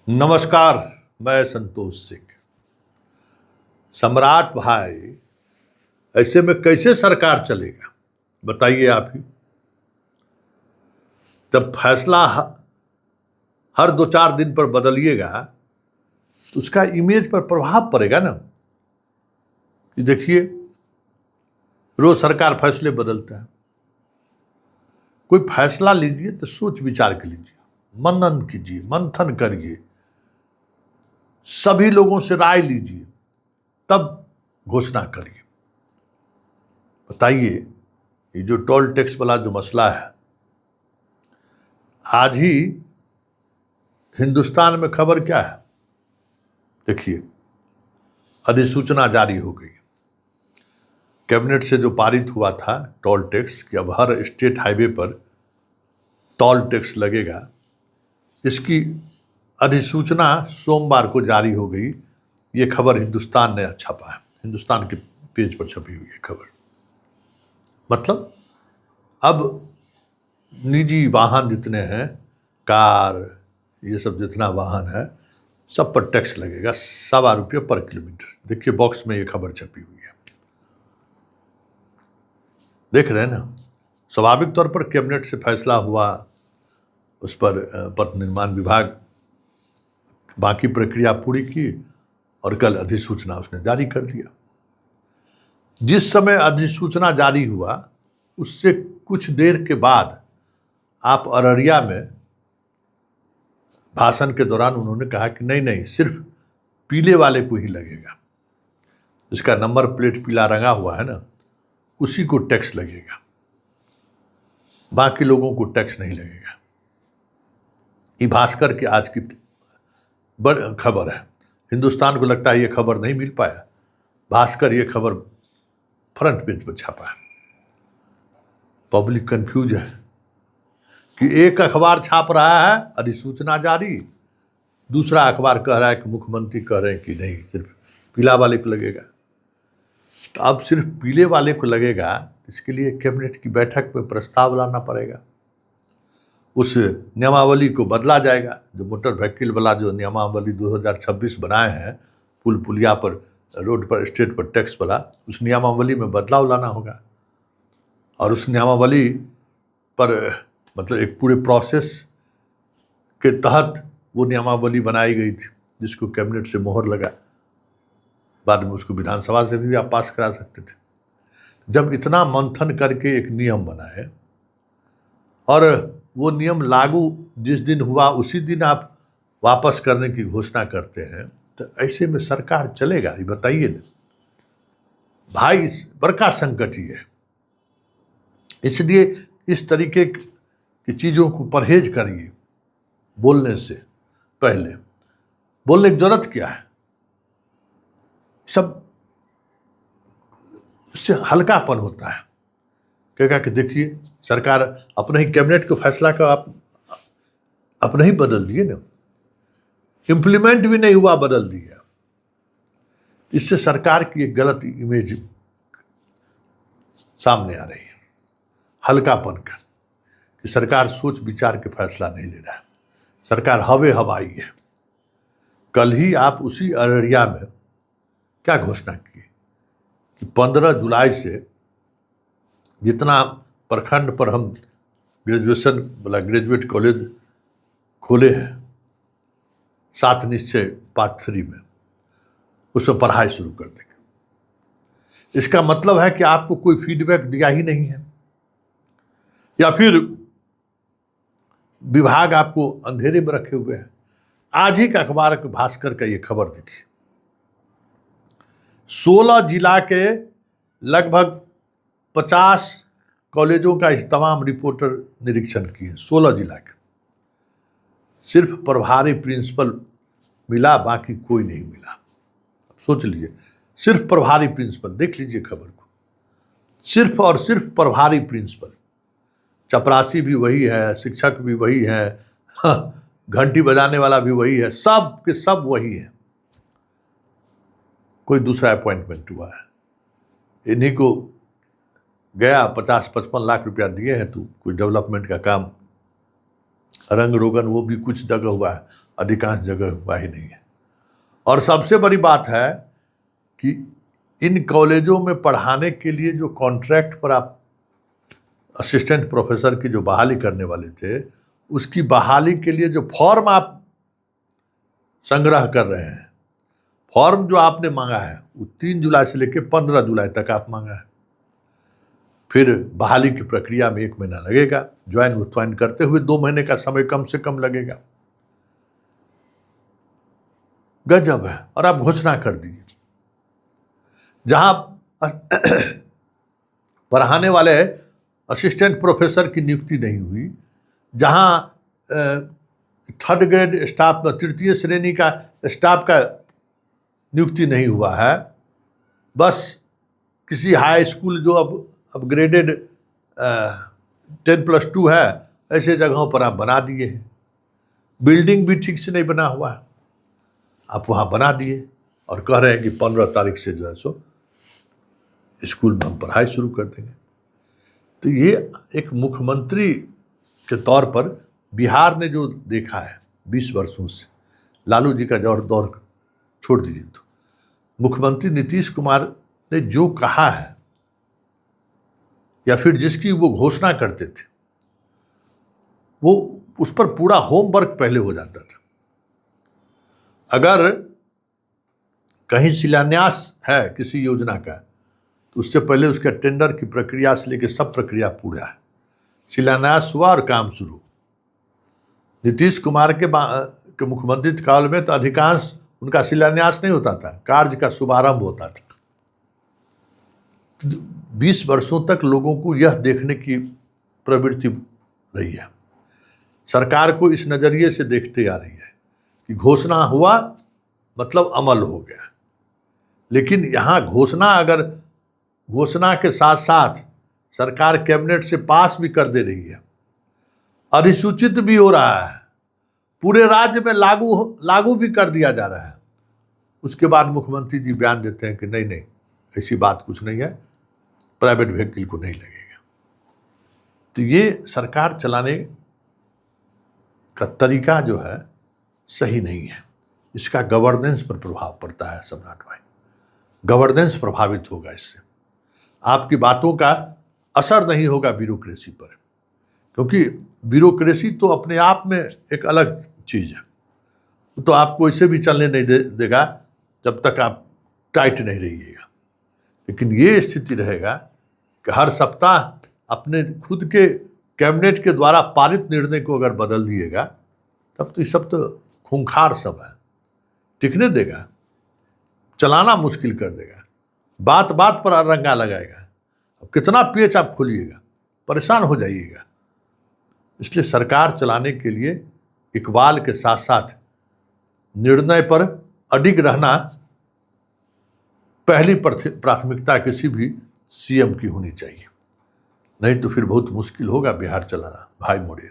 नमस्कार। मैं संतोष सिंह। सम्राट भाई, ऐसे में कैसे सरकार चलेगा बताइए आप ही। जब फैसला हर 2-4 दिन पर बदलिएगा तो उसका इमेज पर प्रभाव पड़ेगा ना। कि देखिए, रोज सरकार फैसले बदलता है। कोई फैसला लीजिए तो सोच विचार के लीजिए, मनन कीजिए, मंथन करिए, सभी लोगों से राय लीजिए, तब घोषणा करिए। बताइए, ये जो टोल टैक्स वाला जो मसला है, आज ही हिंदुस्तान में खबर क्या है देखिए, अधिसूचना जारी हो गई। कैबिनेट से जो पारित हुआ था टोल टैक्स कि अब हर स्टेट हाईवे पर टोल टैक्स लगेगा, इसकी अधिसूचना सोमवार को जारी हो गई। ये खबर हिंदुस्तान ने छापा है, हिंदुस्तान के पेज पर छपी हुई है खबर। मतलब अब निजी वाहन जितने हैं, कार, ये सब जितना वाहन है, सब पर टैक्स लगेगा, ₹1.25 पर किलोमीटर। देखिए बॉक्स में ये खबर छपी हुई है, देख रहे हैं ना। स्वाभाविक तौर पर कैबिनेट से फैसला हुआ, उस पर पथ निर्माण विभाग बाकी प्रक्रिया पूरी की और कल अधिसूचना उसने जारी कर दिया। जिस समय अधिसूचना जारी हुआ उससे कुछ देर के बाद आप अररिया में भाषण के दौरान उन्होंने कहा कि नहीं नहीं, सिर्फ पीले वाले को ही लगेगा, जिसका नंबर प्लेट पीला रंगा हुआ है ना, उसी को टैक्स लगेगा, बाकी लोगों को टैक्स नहीं लगेगा। ये भास्कर की आज की बड़ खबर है। हिंदुस्तान को लगता है ये खबर नहीं मिल पाया, भास्कर ये खबर फ्रंट पेज पर छापा है। पब्लिक कंफ्यूज है कि एक अखबार छाप रहा है अधिसूचना जारी, दूसरा अखबार कह रहा है कि मुख्यमंत्री कह रहे हैं कि नहीं, सिर्फ पीला वाले को लगेगा। तो अब सिर्फ पीले वाले को लगेगा, इसके लिए कैबिनेट की बैठक में प्रस्ताव लाना पड़ेगा, उस नियमावली को बदला जाएगा। जो मोटर व्हीकल वाला जो नियमावली 2026 बनाए हैं, पुल पुलिया पर, रोड पर, स्टेट पर टैक्स वाला, उस नियमावली में बदलाव लाना होगा। और उस नियमावली पर मतलब एक पूरे प्रोसेस के तहत वो नियमावली बनाई गई थी, जिसको कैबिनेट से मोहर लगा। बाद में उसको विधानसभा से भी आप पास करा सकते थे। जब इतना मंथन करके एक नियम बनाए और वो नियम लागू जिस दिन हुआ उसी दिन आप वापस करने की घोषणा करते हैं, तो ऐसे में सरकार चलेगा? ये बताइए ना भाई, बड़का संकट ही है। इसलिए इस तरीके की चीज़ों को परहेज करिए। बोलने से पहले बोलने की जरूरत क्या है, सब इससे हल्कापन होता है। कहेगा कि देखिए, सरकार अपने ही कैबिनेट के फैसला का आप अपने ही बदल दिए ना, इम्प्लीमेंट भी नहीं हुआ, बदल दिया। इससे सरकार की एक गलत इमेज सामने आ रही है, हल्कापन का, कि सरकार सोच विचार के फैसला नहीं ले रहा है, सरकार हवे हवाई है। कल ही आप उसी अररिया में क्या घोषणा की कि 15 जुलाई से जितना प्रखंड पर हम ग्रेजुएशन वाला ग्रेजुएट कॉलेज खोले हैं 7 निश्चय पार्ट 3 में, उसमें पढ़ाई शुरू कर देंगे। इसका मतलब है कि आपको कोई फीडबैक दिया ही नहीं है, या फिर विभाग आपको अंधेरे में रखे हुए हैं। आज ही का अखबार के भास्कर का ये खबर देखिए, 16 जिला के लगभग 50 कॉलेजों का इस्तेमाल रिपोर्टर निरीक्षण किए। 16 जिला के, सिर्फ प्रभारी प्रिंसिपल मिला, बाकी कोई नहीं मिला। सोच लीजिए, सिर्फ प्रभारी प्रिंसिपल, देख लीजिए खबर को, सिर्फ और सिर्फ प्रभारी प्रिंसिपल। चपरासी भी वही है, शिक्षक भी वही है, घंटी बजाने वाला भी वही है, सब के सब वही है। कोई दूसरा अपॉइंटमेंट हुआ है, इन्हीं को गया 50-55 लाख रुपया दिए हैं, तो कोई डेवलपमेंट का काम रंग रोगन वो भी कुछ जगह हुआ है, अधिकांश जगह हुआ ही नहीं है। और सबसे बड़ी बात है कि इन कॉलेजों में पढ़ाने के लिए जो कॉन्ट्रैक्ट पर आप असिस्टेंट प्रोफेसर की जो बहाली करने वाले थे, उसकी बहाली के लिए जो फॉर्म आप संग्रह कर रहे हैं, फॉर्म जो आपने मांगा है वो 3 जुलाई से लेकर 15 जुलाई तक आप मांगा है। फिर बहाली की प्रक्रिया में 1 महीना लगेगा, ज्वाइन करते हुए 2 महीने का समय कम से कम लगेगा। गजब है। और आप घोषणा कर दी जहां पढ़ाने वाले असिस्टेंट प्रोफेसर की नियुक्ति नहीं हुई, जहां 3rd ग्रेड स्टाफ, 3य श्रेणी का स्टाफ का नियुक्ति नहीं हुआ है, बस किसी हाई स्कूल जो अब अपग्रेडेड 10+2 है, ऐसे जगहों पर आप बना दिए हैं। बिल्डिंग भी ठीक से नहीं बना हुआ है, आप वहाँ बना दिए और कह रहे हैं कि 15 तारीख से जो है सो स्कूल में हम पढ़ाई शुरू कर देंगे। तो ये एक मुख्यमंत्री के तौर पर बिहार ने जो देखा है 20 वर्षों से, लालू जी का दौर छोड़ दीजिए, तो मुख्यमंत्री नीतीश कुमार ने जो कहा है या फिर जिसकी वो घोषणा करते थे, वो उस पर पूरा होमवर्क पहले हो जाता था। अगर कहीं शिलान्यास है किसी योजना का, तो उससे पहले उसका टेंडर की प्रक्रिया से लेकर सब प्रक्रिया पूरा है। शिलान्यास हुआ और काम शुरू। नीतीश कुमार के मुख्यमंत्री काल में तो अधिकांश उनका शिलान्यास नहीं होता था, कार्य का शुभारंभ होता था। 20 वर्षों तक लोगों को यह देखने की प्रवृत्ति रही है, सरकार को इस नज़रिए से देखते आ रही है कि घोषणा हुआ मतलब अमल हो गया। लेकिन यहाँ घोषणा के साथ साथ सरकार कैबिनेट से पास भी कर दे रही है, अधिसूचित भी हो रहा है, पूरे राज्य में लागू भी कर दिया जा रहा है। उसके बाद मुख्यमंत्री जी बयान देते हैं कि नहीं, ऐसी बात कुछ नहीं है, प्राइवेट व्हीकल को नहीं लगेगा। तो ये सरकार चलाने का तरीका जो है सही नहीं है। इसका गवर्नेंस पर प्रभाव पड़ता है सम्राट भाई, गवर्नेंस प्रभावित होगा इससे। आपकी बातों का असर नहीं होगा ब्यूरोक्रेसी पर, क्योंकि ब्यूरोक्रेसी तो अपने आप में एक अलग चीज़ है, तो आपको इसे भी चलने नहीं देगा जब तक आप टाइट नहीं रहिएगा। लेकिन ये स्थिति रहेगा कि हर सप्ताह अपने खुद के कैबिनेट के द्वारा पारित निर्णय को अगर बदल दिएगा, तब तो ये सब तो खूंखार सब है, टिकने देगा, चलाना मुश्किल कर देगा, बात बात पर रंगा लगाएगा। अब कितना पेच आप खोलिएगा, परेशान हो जाइएगा। इसलिए सरकार चलाने के लिए इकबाल के साथ साथ निर्णय पर अडिग रहना पहली प्राथमिकता किसी भी सीएम की होनी चाहिए, नहीं तो फिर बहुत मुश्किल होगा बिहार चलाना। भाई मोड़िए।